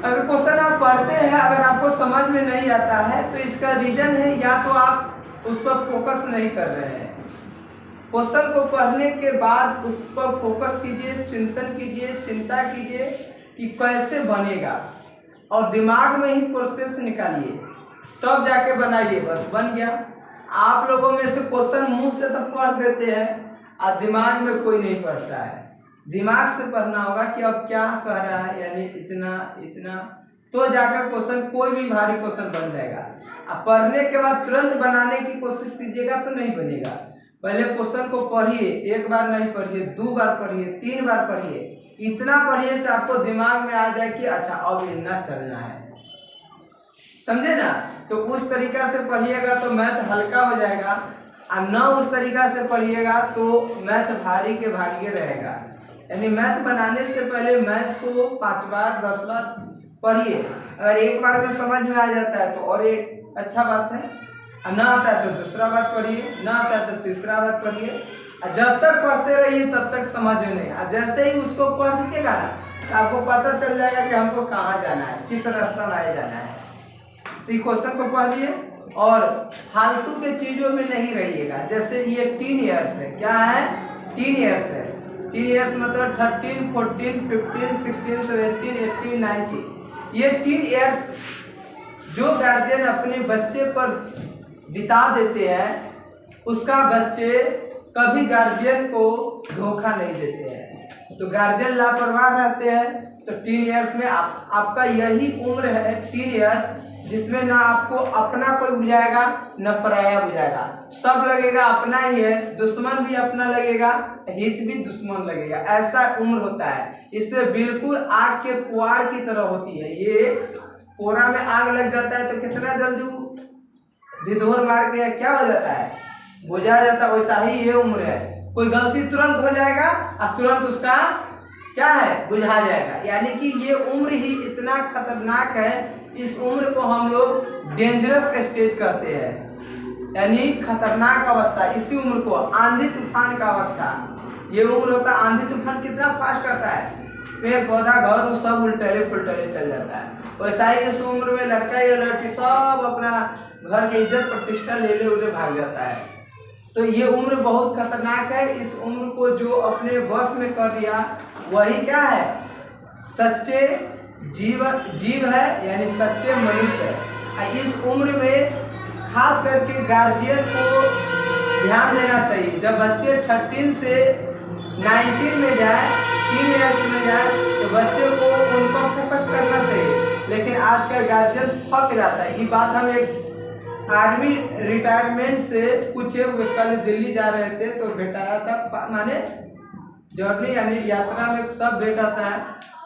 अगर क्वेश्चन आप पढ़ते हैं, अगर आपको समझ में नहीं आता है तो इसका रीजन है या तो आप उस पर फोकस नहीं कर रहे हैं। क्वेश्चन को पढ़ने के बाद उस पर फोकस कीजिए, चिंतन कीजिए, चिंता कीजिए कि कैसे बनेगा और दिमाग में ही प्रोसेस निकालिए, तब जाके बनाइए। बस बन गया। आप लोगों में से क्वेश्चन मुंह से तो पढ़ देते हैं और दिमाग में कोई नहीं पढ़ता है। दिमाग से पढ़ना होगा कि अब क्या कह रहा है, यानी इतना इतना, तो जाकर क्वेश्चन कोई भी भारी क्वेश्चन बन जाएगा। अब पढ़ने के बाद तुरंत बनाने की कोशिश कीजिएगा तो नहीं बनेगा। पहले क्वेश्चन को पढ़िए, एक बार नहीं पढ़िए, 2 बार पढ़िए, 3 बार पढ़िए, इतना पढ़िए से आपको दिमाग में आ जाए कि अच्छा अब इतना चलना है, समझे ना। तो उस तरीका से पढ़िएगा तो मैथ हल्का हो जाएगा, और न उस तरीका से पढ़िएगा तो मैथ भारी के भारी रहेगा। यानी मैथ बनाने से पहले मैथ को 5 बार 10 बार पढ़िए। अगर एक बार में समझ में आ जाता है तो और एक अच्छा बात है, ना आता है तो दूसरा बार पढ़िए, ना आता है तो तीसरा बार पढ़िए। जब तक पढ़ते रहिए तब तक समझ में नहीं। जैसे ही उसको पढ़ लीजिएगा ना तो आपको पता चल जाएगा कि हमको कहाँ जाना है, किस रास्ता में जाना है। तो क्वेश्चन को पढ़िए और फालतू के चीजों में नहीं रहिएगा। जैसे ये 3 ईयर्स है, क्या है, 3 ईयर्स है। 3 ईयर्स मतलब 13, 14, 15, 16, 17, 18, 19। ये 3 ईयर्स जो गार्जियन अपने बच्चे पर बिता देते हैं उसका बच्चे कभी गार्जियन को धोखा नहीं देते हैं। तो गार्जियन लापरवाह रहते हैं। तो 3 ईयर्स में आपका यही उम्र है, 3 ईयर्स, जिसमें ना आपको अपना कोई बुझाएगा न पराया बुझाएगा। सब लगेगा अपना ही है, दुश्मन भी अपना लगेगा, हित भी दुश्मन लगेगा। ऐसा उम्र होता है। इसमें बिल्कुल आग के पुआर की तरह होती है। ये कोरा में आग लग जाता है तो कितना जल्दी धिधोर मार के क्या हो जाता है, बुझा जाता है। वैसा ही ये उम्र है। कोई गलती तुरंत हो जाएगा और तुरंत उसका क्या है, बुझा जाएगा। यानी कि ये उम्र ही इतना खतरनाक है। इस उम्र को हम लोग डेंजरस स्टेज कहते हैं, यानी खतरनाक अवस्था। इसी उम्र को आंधी तूफान का अवस्था ये उम्र होता है। आंधी तूफान कितना फास्ट आता है, पेड़ पौधा घर सब उल्टे पुल्टे चल जाता है। वैसा ही इस उम्र में लड़का या लड़की सब अपना घर की इज्जत प्रतिष्ठा ले उड़े भाग जाता है। तो ये उम्र बहुत खतरनाक है। इस उम्र को जो अपने वश में कर लिया वही क्या है, सच्चे जीव है, यानी सच्चे मनुष्य है। इस उम्र में खास करके गार्जियन को ध्यान देना चाहिए। जब बच्चे 13 से 19 में जाए, 3 ईयर्स में जाए, तो बच्चे को उन पर फोकस करना चाहिए। लेकिन आजकल गार्जियन थक जाता है। ये बात हम एक आर्मी रिटायरमेंट से पूछे हुए, कल दिल्ली जा रहे थे तो भेटाया था, माने जर्नी यानी यात्रा में सब भेटाता है।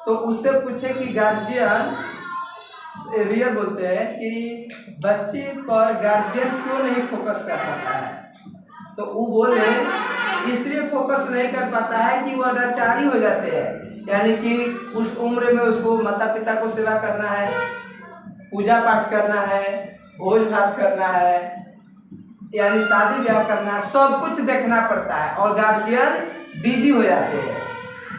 तो उससे पूछे कि गार्जियन रियल बोलते हैं कि बच्चे पर गार्जियन क्यों नहीं फोकस कर पाता है। तो वो बोले इसलिए फोकस नहीं कर पाता है कि वो लाचारी हो जाते हैं। यानी कि उस उम्र में उसको माता पिता को सेवा करना है, पूजा पाठ करना है, भोज भात करना है, यानी शादी ब्याह करना है, सब कुछ देखना पड़ता है। और गार्जियन बिजी हो जाते हैं,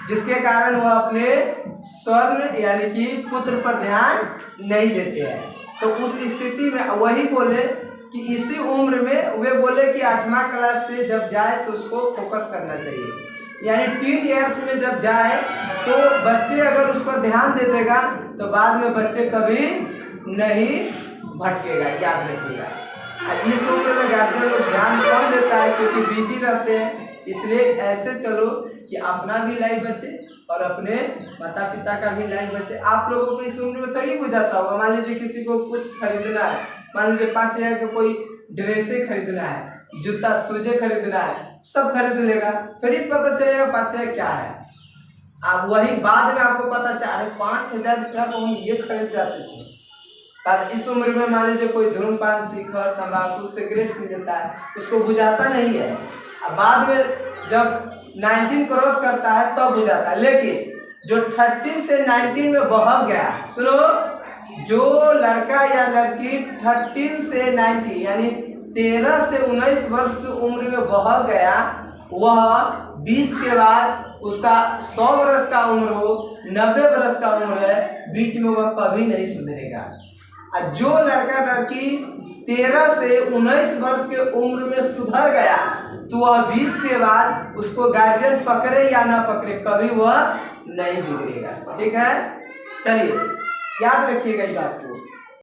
जिसके कारण वो अपने स्वर्ण यानी कि पुत्र पर ध्यान नहीं देते हैं। तो उस स्थिति में वही बोले कि इसी उम्र में वे बोले कि 8वां क्लास से जब जाए तो उसको फोकस करना चाहिए। यानी 3 ईयर्स में जब जाए तो बच्चे अगर उस पर ध्यान दे देगा तो बाद में बच्चे कभी नहीं भटकेगा, याद रखिएगा। इस उम्र में गार्जियन लोग ध्यान कम देता है क्योंकि बिजी रहते हैं। इसलिए ऐसे चलो कि अपना भी लाइफ बचे और अपने माता पिता का भी लाइफ बचे। आप लोगों को इस उम्र में थोड़ी बुझाता होगा। मान लीजिए किसी को कुछ खरीदना है, मान लीजिए 5000 का कोई ड्रेसे खरीदना है, जूता सूजे खरीदना है, सब खरीद लेगा, थोड़ी पता चलेगा 5000 क्या है। अब वही बाद में आपको पता चले 5000 रुपया को हम ये खरीद जाते थे। पर इस उम्र में मान लीजिए कोई धूम्रपान, शिखर, तंबाकू, सिगरेट पी लेता है, उसको बुझाता नहीं है। अब बाद में जब 19 क्रॉस करता है तब बुझाता है। लेकिन जो 13 से 19 में बहक गया, सुनो, जो लड़का या लड़की 13 से 19 यानी 13 से 19 वर्ष की उम्र में बहक गया, वह 20 के बाद उसका 100 वर्ष का उम्र हो, 90 वर्ष का उम्र है, बीच में वह कभी नहीं सुधरेगा। और जो लड़का लड़की 13 से 19 वर्ष के उम्र में सुधर गया तो वह 20 के बाद उसको गार्जियन पकड़े या ना पकड़े कभी वह नहीं बिगड़ेगा। ठीक है, चलिए याद रखिएगा इस बात को।